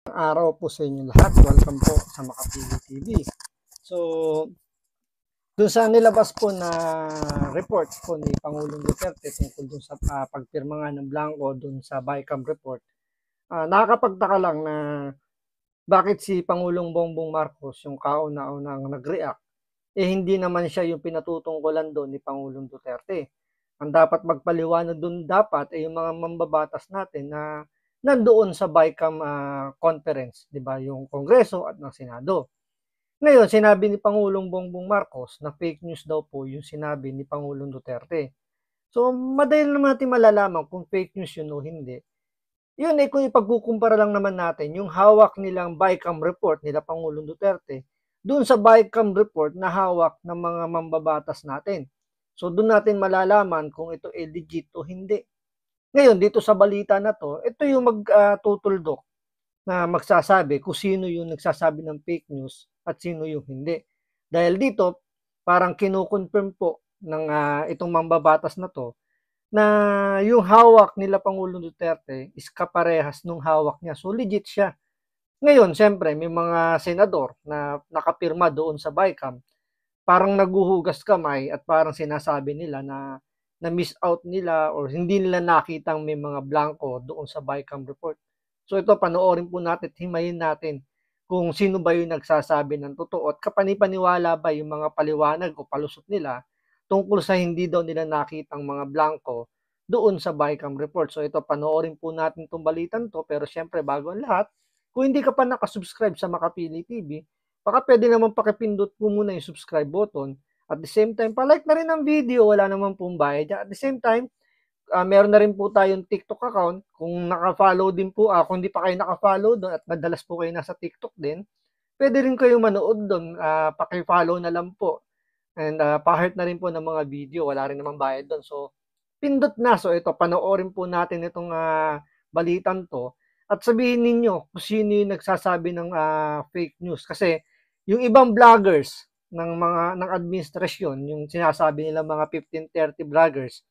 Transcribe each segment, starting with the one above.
Araw po sa inyo lahat. Welcome po sa Makapili TV. So, dun sa nilabas po na report po ni Pangulong Duterte tungkol dun sa pagpirma nga ng blanco dun sa BICAM report, nakakapagtaka lang na bakit si Pangulong Bongbong Marcos yung kauna-unang nag-react, hindi naman siya yung pinatutungkulan doon ni Pangulong Duterte. Ang dapat magpaliwanag doon dapat ay yung mga mambabatas natin na nandoon sa BICAM conference, di ba, yung Kongreso at ng Senado. Ngayon, sinabi ni Pangulong Bongbong Marcos na fake news daw po yung sinabi ni Pangulong Duterte. So, madali naman natin malalaman kung fake news yun o hindi. Yun kung ipagkukumpara lang naman natin yung hawak nilang BICAM report nila Pangulong Duterte doon sa BICAM report na hawak ng mga mambabatas natin. So, doon natin malalaman kung ito legit o hindi. Ngayon, dito sa balita na to, ito yung magtutuldok na magsasabi kung sino yung nagsasabi ng fake news at sino yung hindi. Dahil dito, parang kinukonfirm po ng itong mambabatas na to na yung hawak nila Pangulong Duterte is kaparehas nung hawak niya. So legit siya. Ngayon, siyempre, may mga senador na nakapirma doon sa BICAM, parang naguhugas kamay at parang sinasabi nila na miss out nila or hindi nila nakitang may mga blanco doon sa BICAM report. So ito, panoorin po natin, himayin natin kung sino ba yung nagsasabi ng totoo at kapanipaniwala ba yung mga paliwanag o palusot nila tungkol sa hindi daw nila nakitang mga blanco doon sa BICAM report. So ito, panoorin po natin itong balitan to, pero syempre bago ang lahat, kung hindi ka pa nakasubscribe sa Makapili TV, baka pwede naman pakipindot po muna yung subscribe button. At the same time, palike na rin ang video, wala naman pong bayad. At the same time, meron na rin po tayong TikTok account. Kung naka-follow din po, kung hindi pa kayo naka-follow doon at madalas po kayo nasa TikTok din, pwede rin kayo manood doon. Paki-follow na lang po. And pa-heart na rin po ng mga video, wala rin naman bayad doon. So, pindot na. So, ito, panoorin po natin itong balitan to. At sabihin ninyo kung sino yung nagsasabi ng fake news. Kasi, yung ibang vloggers ng administrasyon, yung sinasabi nila mga 1530 vloggers,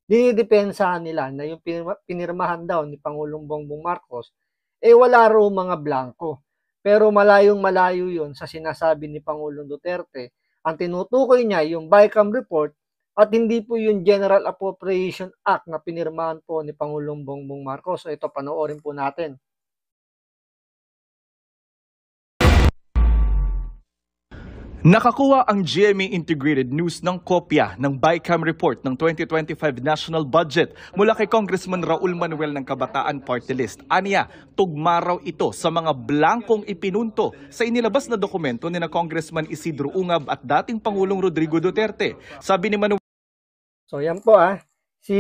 dinidepensahan nila na yung pinirmahan daw ni Pangulong Bongbong Marcos, wala raw mga blanco. Pero malayong malayo yun sa sinasabi ni Pangulong Duterte. Ang tinutukoy niya yung BICAM report at hindi po yung General Appropriation Act na pinirmahan po ni Pangulong Bongbong Marcos. So ito, panoorin po natin. Nakakuha ang GMA Integrated News ng kopya ng BICAM report ng 2025 National Budget mula kay Congressman Raul Manuel ng Kabataan Party List. Aniya, tugma raw ito sa mga blankong ipinunto sa inilabas na dokumento ni na Congressman Isidro Ungab at dating Pangulong Rodrigo Duterte. Sabi ni Manuel. So yan po si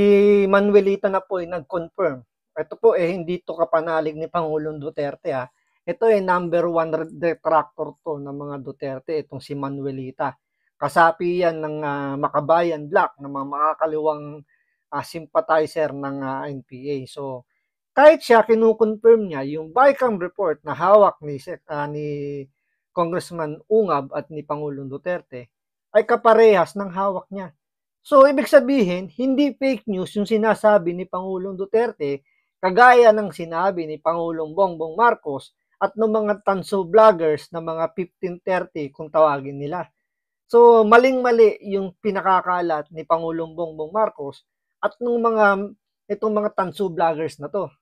Manuelita na po nag-confirm. Ito po hindi to kapanalig ni Pangulong Duterte Ito number one detractor to ng mga Duterte, itong si Manuelita. Kasapi yan ng Makabayan Black, ng mga makakaliwang sympathizer ng NPA. So, kahit siya, kinukonfirm niya yung BICAM report na hawak ni Congressman Ungab at ni Pangulong Duterte ay kaparehas ng hawak niya. So, ibig sabihin, hindi fake news yung sinasabi ni Pangulong Duterte, kagaya ng sinabi ni Pangulong Bongbong Marcos at ng mga tanso vloggers na mga 1530 kung tawagin nila. So, maling-mali yung pinakakalat ni Pangulong Bongbong Marcos at itong mga tanso vloggers na to.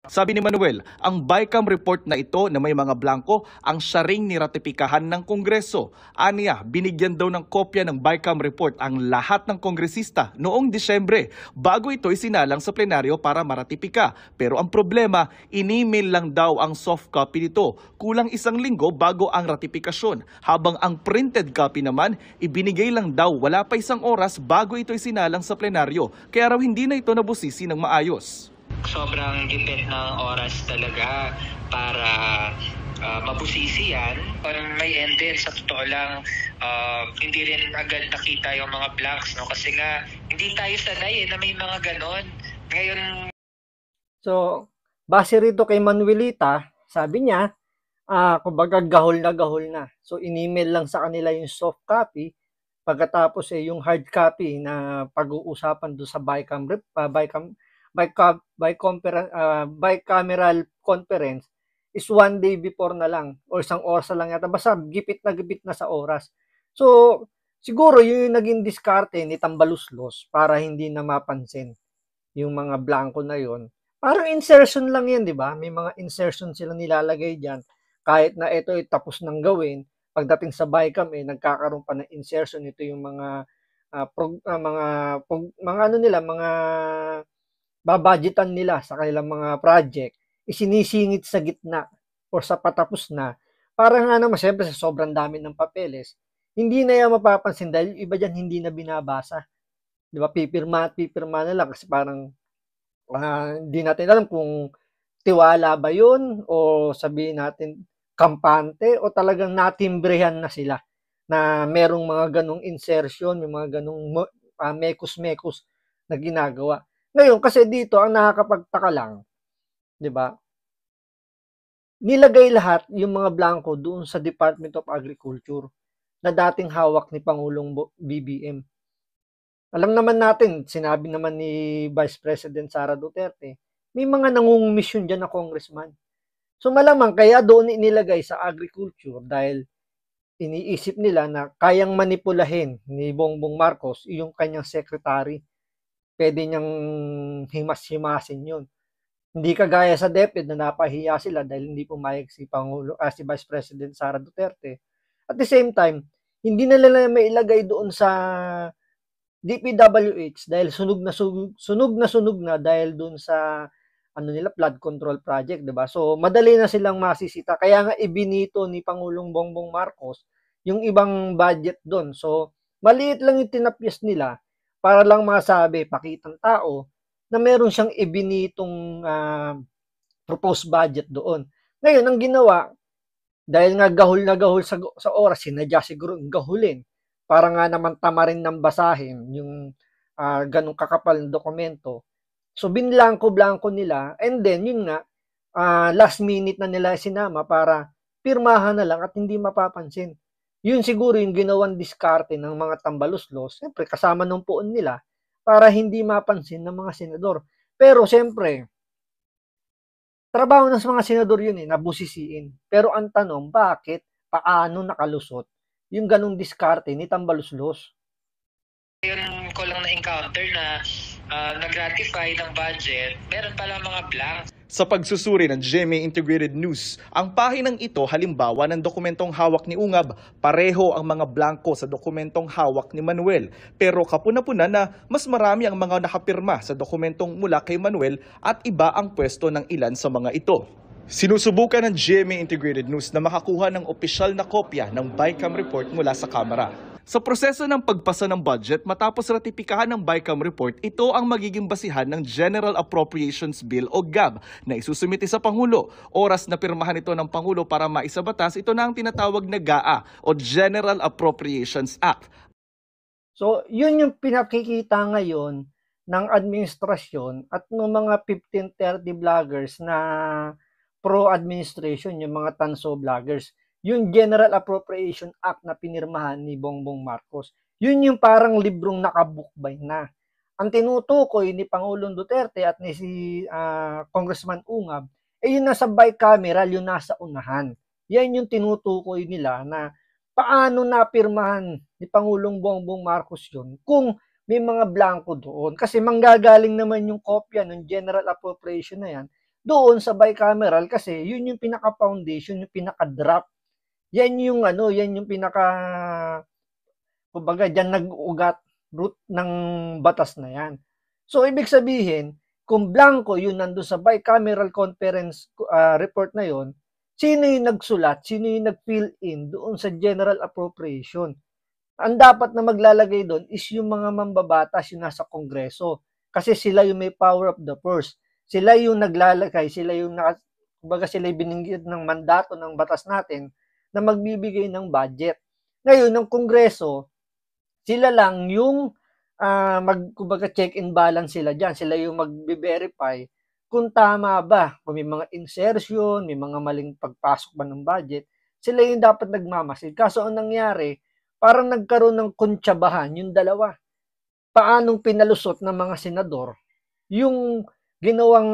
Sabi ni Manuel, ang BICAM report na ito na may mga blanco ang saring niratipikahan ng Kongreso. Aniya, binigyan daw ng kopya ng BICAM report ang lahat ng kongresista noong Disyembre bago ito isinalang sa plenaryo para maratipika. Pero ang problema, in-email lang daw ang soft copy nito. Kulang isang linggo bago ang ratifikasyon. Habang ang printed copy naman, ibinigay lang daw wala pa isang oras bago ito isinalang sa plenaryo. Kaya raw hindi na ito nabusisi ng maayos. Sobrang depend ng oras talaga para mabusisi yan. Parang may end din, sa totoo lang, hindi rin agad nakita yung mga blanks, no? Kasi nga, hindi tayo sanay na may mga ganon. Ngayon... So, base rito kay Manuelita, sabi niya, kumbaga gahol na. So, in-email lang sa kanila yung soft copy, pagkatapos yung hard copy na pag-uusapan doon sa bicameral conference, is 1 day before na lang or isang oras na lang yata. Basta gipit na sa oras. So, siguro yun yung naging diskarte ni Tambaluslos para hindi na mapansin yung mga blanco na yon. Parang insertion lang yan, di ba? May mga insertion sila nilalagay dyan. Kahit na ito ay tapos nang gawin, pagdating sa BICAM, nagkakaroon pa ng insertion. Ito yung mga mga ano nila, mga babudgetan nila sa kanilang mga project, isinisingit sa gitna or sa patapos na. Para nga naman, siyempre sa sobrang dami ng papeles, hindi na yan mapapansin dahil iba dyan hindi na binabasa. Di ba? Pipirma na lang kasi parang hindi natin alam kung tiwala ba yun o sabihin natin kampante o talagang natimbrehan na sila na merong mga ganong insertion, yung mga ganong mekos-mekos na ginagawa. Ngayon, kasi dito, ang nakakapagtaka lang, di ba? Nilagay lahat yung mga blanco doon sa Department of Agriculture na dating hawak ni Pangulong BBM. Alam naman natin, sinabi naman ni Vice President Sara Duterte, may mga nangungumisyon dyan na congressman. So malamang kaya doon inilagay sa agriculture dahil iniisip nila na kayang manipulahin ni Bongbong Marcos yung kanyang secretary. Pwede niyang himas-himasin yun. Hindi kagaya sa DepEd na napahiya sila dahil hindi pumayag si si Vice President Sara Duterte. At the same time, hindi na nila mailagay doon sa DPWH dahil sunog na dahil doon sa flood control project, 'di ba? So madali na silang masisita. Kaya nga ibinito ni Pangulong Bongbong Marcos yung ibang budget doon. So maliit lang yung tinapyas nila para lang masabi, pakitang tao na meron siyang ibinitong proposed budget doon. Ngayon, ang ginawa, dahil nga gahol na gahol sa oras, sinadya siguro gahulin para nga naman tamarin ng basahin yung ganong kakapal na dokumento. So, binlangko-blanko nila and then, yun nga, last minute na nila sinama para pirmahan na lang at hindi mapapansin. Yun siguro yung ginawang diskarte ng mga tambaluslos, siyempre kasama ng puon nila, para hindi mapansin ng mga senador. Pero siyempre, trabaho ng mga senador yun nabusisiin. Pero ang tanong, bakit, paano nakalusot yung ganong diskarte ni Tambaluslos? Yun ko lang na-encounter na nag-ratify ng budget, meron pala mga blank. Sa pagsusuri ng GMA Integrated News, ang pahinang ito halimbawa ng dokumentong hawak ni Ungab, pareho ang mga blanko sa dokumentong hawak ni Manuel. Pero kapuna-puna na mas marami ang mga nakapirma sa dokumentong mula kay Manuel at iba ang pwesto ng ilan sa mga ito. Sinusubukan ng GMA Integrated News na makakuha ng opisyal na kopya ng BICAM report mula sa Kamara. Sa proseso ng pagpasa ng budget matapos ratipikahan ng BICAM report, ito ang magiging basihan ng General Appropriations Bill o GAB na isusumiti sa Pangulo. Oras na pirmahan ito ng Pangulo para maisabatas, ito na ang tinatawag na GAA o General Appropriations Act. So, yun yung pinakikita ngayon ng administrasyon at ng mga 1530 vloggers na pro-administration, yung mga tanso vloggers. Yung General Appropriation Act na pinirmahan ni Bongbong Marcos. Yun yung parang librong nakabukbay na. Ang tinutukoy ni Pangulong Duterte at ni si Congressman Ungab, yun nasa bicameral, yun nasa unahan. Yan yung tinutukoy nila na paano napirmahan ni Pangulong Bongbong Marcos yun kung may mga blanco doon. Kasi manggagaling naman yung kopya ng General Appropriation na yan doon sa bicameral kasi yun yung pinaka-foundation, yung pinaka-draft. Yan yung kumbaga diyan nag-ugat root ng batas na yan. So ibig sabihin, kung blanco yun nandoon sa bicameral conference report na yon, sino yung nagsulat, sino yung nag-fill in doon sa General Appropriation? Ang dapat na maglalagay doon is yung mga mambabatas yung nasa Kongreso kasi sila yung may power of the purse. Sila yung naglalagay, sila yung kumbaga sila yung binigyan ng mandato ng batas natin na magbibigay ng budget. Ngayon, ng Kongreso, sila lang yung kumbaga check and balance sila dyan. Sila yung magbe-verify kung tama ba, kung may mga insertion, may mga maling pagpasok ba ng budget, sila yung dapat nagmamasid. Kaso ang nangyari, parang nagkaroon ng kuntsabahan yung dalawa. Paanong pinalusot ng mga senador yung ginawang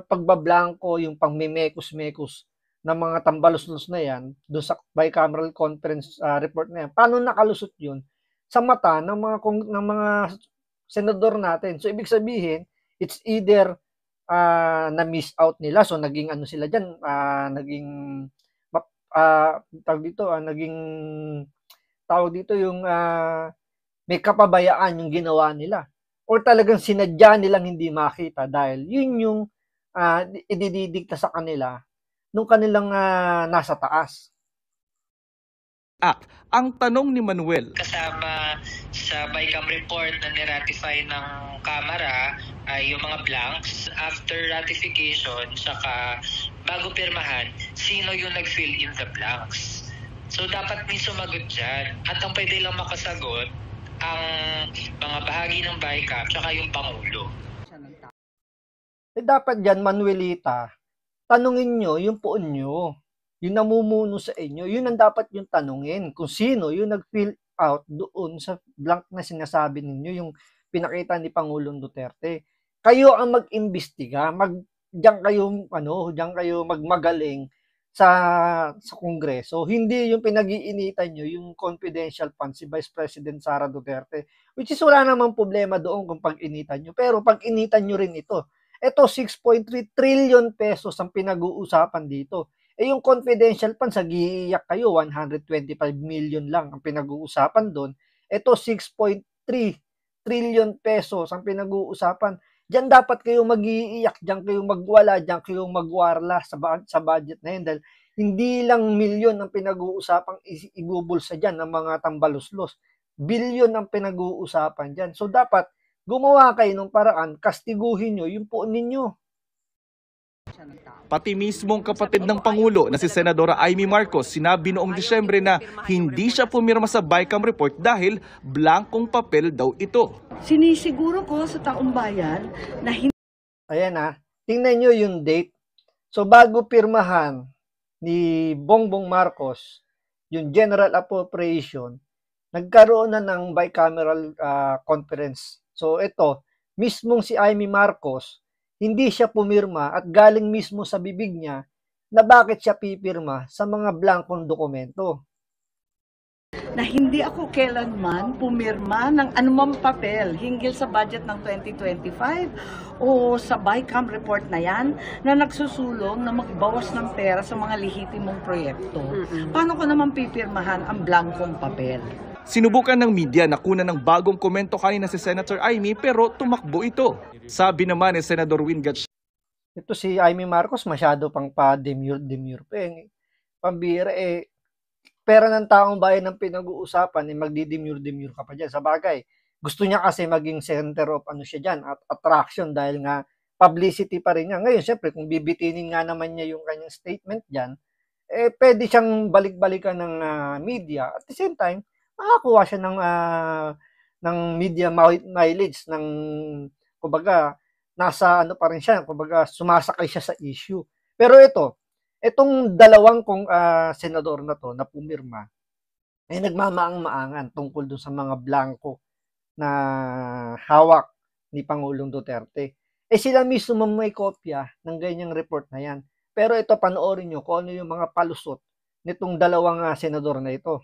pagbablanko, yung pangmimekos-mekos ng mga tambaluslos na yan, doon sa bicameral conference report na yan, paano nakalusot yun sa mata ng mga senador natin? So, ibig sabihin, it's either na-miss out nila. So, naging ano sila dyan, naging, tawag dito yung may kapabayaan yung ginawa nila. Or talagang sinadya nilang hindi makita dahil yun yung idididikta sa kanila nung kanilang nasa taas. Ang tanong ni Manuel, Kasama sa BICAM report na niratify ng Kamara ay yung mga blanks. After ratification, saka bago pirmahan, sino yung nag-fill in the blanks. So dapat may sumagot dyan. At ang pwede lang makasagot, ang mga bahagi ng BICAM, saka yung Pangulo. Dapat dyan, Manuelita, tanungin nyo yung poon nyo. Yung namumuno sa inyo, yun ang dapat yung tanungin. Kung sino yung nag-fill out doon sa blank na sinasabi ninyo, yung pinakita ni Pangulong Duterte. Kayo ang mag-imbestiga, diyan kayo magmagaling sa Kongreso. Hindi yung pinag-iinitan nyo, yung confidential fund si Vice President Sara Duterte. Which is wala namang problema doon kung pag-initan nyo. Pero pag-initan nyo rin ito. Ito, 6.3 trillion pesos ang pinag-uusapan dito. Yung confidential funds, nagiiyak kayo, 125 million lang ang pinag-uusapan doon. Ito, 6.3 trillion pesos ang pinag-uusapan. Diyan dapat kayo mag-iiyak, diyan kayo magwala, diyan kayo magwarla sa budget na yun. Dahil hindi lang milyon ang pinag-uusapang ibubulsa dyan ng mga tambaluslos. Bilyon ang pinag-uusapan dyan. So, dapat gumawa kayo ng paraan, kastiguhin nyo yung poon ninyo. Pati mismong kapatid ng Pangulo na si Senadora Amy Marcos sinabi noong Disyembre na hindi siya pumirma sa BICAM report dahil blankong papel daw ito. Sinisiguro ko sa taong bayan na hindi. Ayan tingnan nyo yung date. So bago pirmahan ni Bongbong Marcos yung General Appropriation, nagkaroon na ng bicameral conference. So ito, mismong si Amy Marcos, hindi siya pumirma at galing mismo sa bibig niya na bakit siya pipirma sa mga blankong dokumento. Na hindi ako kailanman pumirma ng anumang papel hinggil sa budget ng 2025 o sa BICAM report na yan na nagsusulong na magbawas ng pera sa mga lehitimong proyekto. Paano ko naman pipirmahan ang blankong papel? Sinubukan ng media na kunan ng bagong komento kanina si Senator Amy pero tumakbo ito. Sabi naman ni Senador Win Gatchalian, ito si Amy Marcos masyado pang pa-demure pa pambira pera ng taong bayan ng pinag-uusapan magdi-demure ka pa dyan. Sa bagay, gusto niya kasi maging center of siya dyan at attraction dahil nga publicity pa rin niya. Ngayon, syempre, kung bibitinin nga naman niya yung kanyang statement dyan, pwede siyang balik-balikan ng media. At the same time, makakuha siya ng media mileage ng kumbaga nasa pa rin siya, kumbaga sumasakay siya sa issue. Pero itong dalawang senador na to na pumirma ay nagmamaang-maangan tungkol dun sa mga blanco na hawak ni Pangulong Duterte. Sila mismo may kopya ng ganyang report na yan. Pero ito, panoorin nyo kung ano yung mga palusot nitong dalawang senador na ito.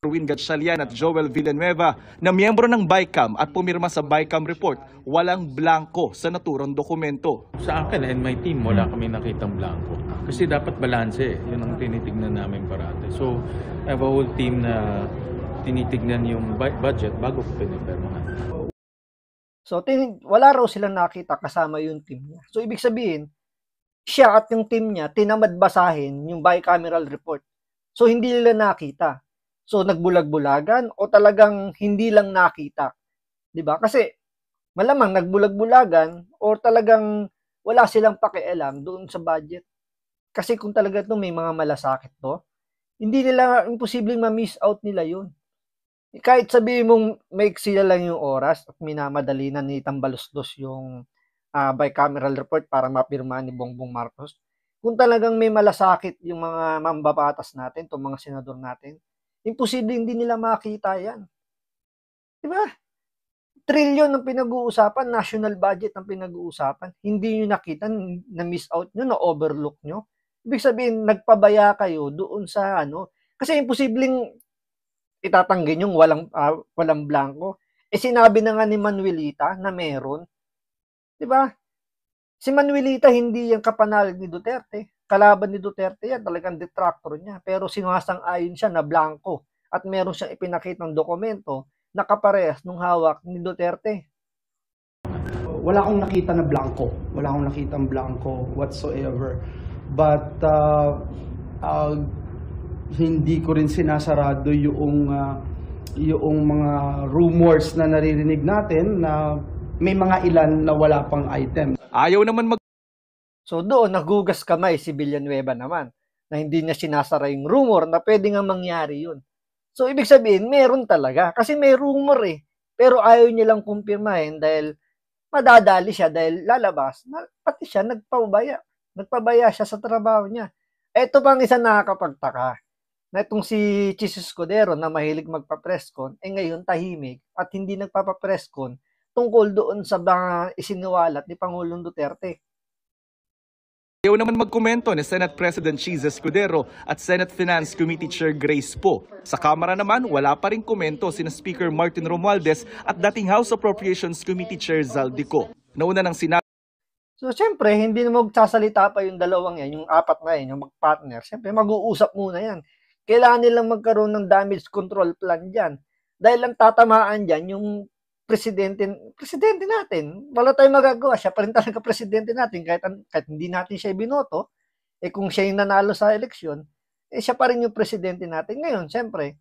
Win Gatchalian at Joel Villanueva na miyembro ng BICAM at pumirma sa BICAM report, walang blanco sa naturang dokumento. Sa akin and my team, wala kami nakitang blanco. Kasi dapat balanse, yun ang tinitignan namin parate. So, I have a whole team na tinitignan yung budget bago ko pinipirmahan. So, wala raw silang nakita kasama yung team niya. So, ibig sabihin, siya at yung team niya tinamad basahin yung bicameral report. So, hindi nila nakita. So, nagbulag-bulagan o talagang hindi lang nakita. 'Di ba? Kasi malamang nagbulag-bulagan o talagang wala silang pakialam doon sa budget. Kasi kung talaga may mga malasakit to, hindi nila imposibleng ma-miss out nila 'yun. Kahit sabihin mong maiksi lang yung oras at minamadali na ni tambaluslos yung bicameral report para mapirma ni Bongbong Marcos. Kung talagang may malasakit yung mga mambabatas natin, itong mga senador natin, imposible hindi nila makita yan. Diba? Trillion ang pinag-uusapan, national budget ang pinag-uusapan. Hindi nyo nakita, na-miss out nyo, na-overlook nyo. Ibig sabihin, nagpabaya kayo doon sa ano, kasi imposibleng itatanggi yung walang blanco. Eh sinabi na nga ni Manuelita na meron, 'di ba? Si Manuelita hindi yan kapanalig ni Duterte. Kalaban ni Duterte yan, talagang detractor niya. Pero sinasang-ayon siya na blanco at meron siyang ipinakitang dokumento na kaparehas nung hawak ni Duterte. Wala akong nakita na blanco. Wala akong nakitang blanco whatsoever. But hindi ko rin sinasarado yung mga rumors na naririnig natin na may mga ilan na wala pang item. Ayaw naman So doon, nagugas kamay si Villanueva naman na hindi niya sinasara yung rumor na pwede nga mangyari yun. So ibig sabihin, meron talaga. Kasi may rumor eh. Pero ayaw niya lang kumpirmahin dahil madadali siya dahil lalabas. Pati siya nagpabaya. Nagpabaya siya sa trabaho niya. Ito pang isa nakakapagtaka. Na itong si Chis Escudero na mahilig magpa-presscon, ngayon tahimik at hindi nagpapa-presscon tungkol doon sa mga isiniwalat ni Pangulong Duterte. Ayaw naman magkomento ni Senate President Chis Escudero at Senate Finance Committee Chair Grace Poe. Sa Kamara naman, wala pa rin komento sina Speaker Martin Romualdez at dating House Appropriations Committee Chair Zaldico. Nauna ng sinabi. So, siyempre, hindi na magsasalita pa yung dalawang yan, yung apat na yan, yung mag-partner. Siyempre, mag-uusap muna yan. Kailangan nilang magkaroon ng damage control plan dyan. Dahil ang tatamaan dyan, yung presidente natin. Wala tayong magagawa. Siya pa rin talaga presidente natin. Kahit hindi natin siya binoto, kung siya yung nanalo sa eleksyon, siya pa rin yung presidente natin. Ngayon, siyempre,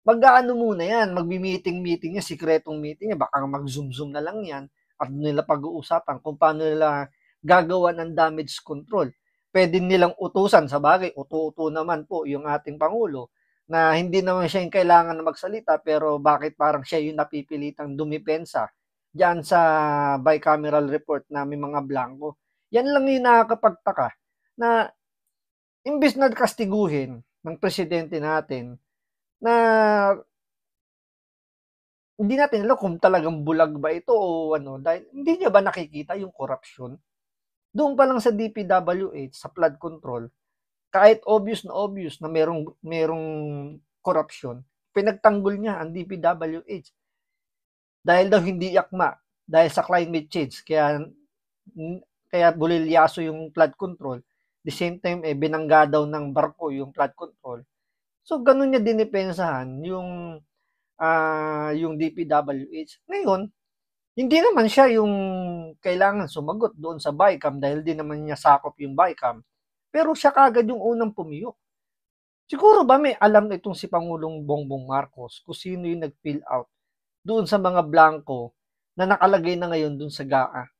mag-aano muna yan, magbi-meeting niya, sikretong meeting niya, baka mag-zoom na lang yan, at nila pag-uusapan kung paano nila gagawa ng damage control. Pwede nilang utusan, sa bagay, uto-uto naman po yung ating Pangulo, na hindi naman siya yung kailangan na magsalita, pero bakit parang siya yung napipilitang dumipensa diyan sa bicameral report na may mga blanco. Yan lang yung nakakapagtaka na imbis na kastiguhin ng presidente natin na hindi natin alam kung talagang bulag ba ito o ano, dahil hindi niya ba nakikita yung korupsyon? Doon pa lang sa DPWH, sa flood control, kahit obvious na merong corruption, pinagtanggol niya ang DPWH. Dahil daw hindi yakma, dahil sa climate change, kaya bulilyaso yung flood control. The same time, binangga daw ng barko yung flood control. So, ganun niya dinipensahan yung DPWH. Ngayon, hindi naman siya yung kailangan sumagot doon sa BICAM dahil di naman niya sakop yung BICAM. Pero siya kagad yung unang pumiyok. Siguro ba may alam na itong si Pangulong Bongbong Marcos kung sino yung nag-fill out doon sa mga blanco na nakalagay na ngayon doon sa GAA.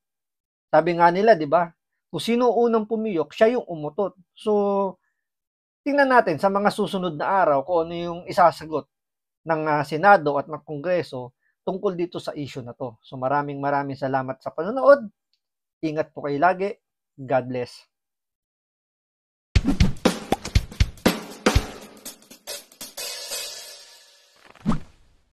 Sabi nga nila, di ba? Kung sino unang pumiyok, siya yung umutot. So, tingnan natin sa mga susunod na araw kung ano yung isasagot ng Senado at ng Kongreso tungkol dito sa issue na to. So maraming salamat sa panonood. Ingat po kayo lagi. God bless.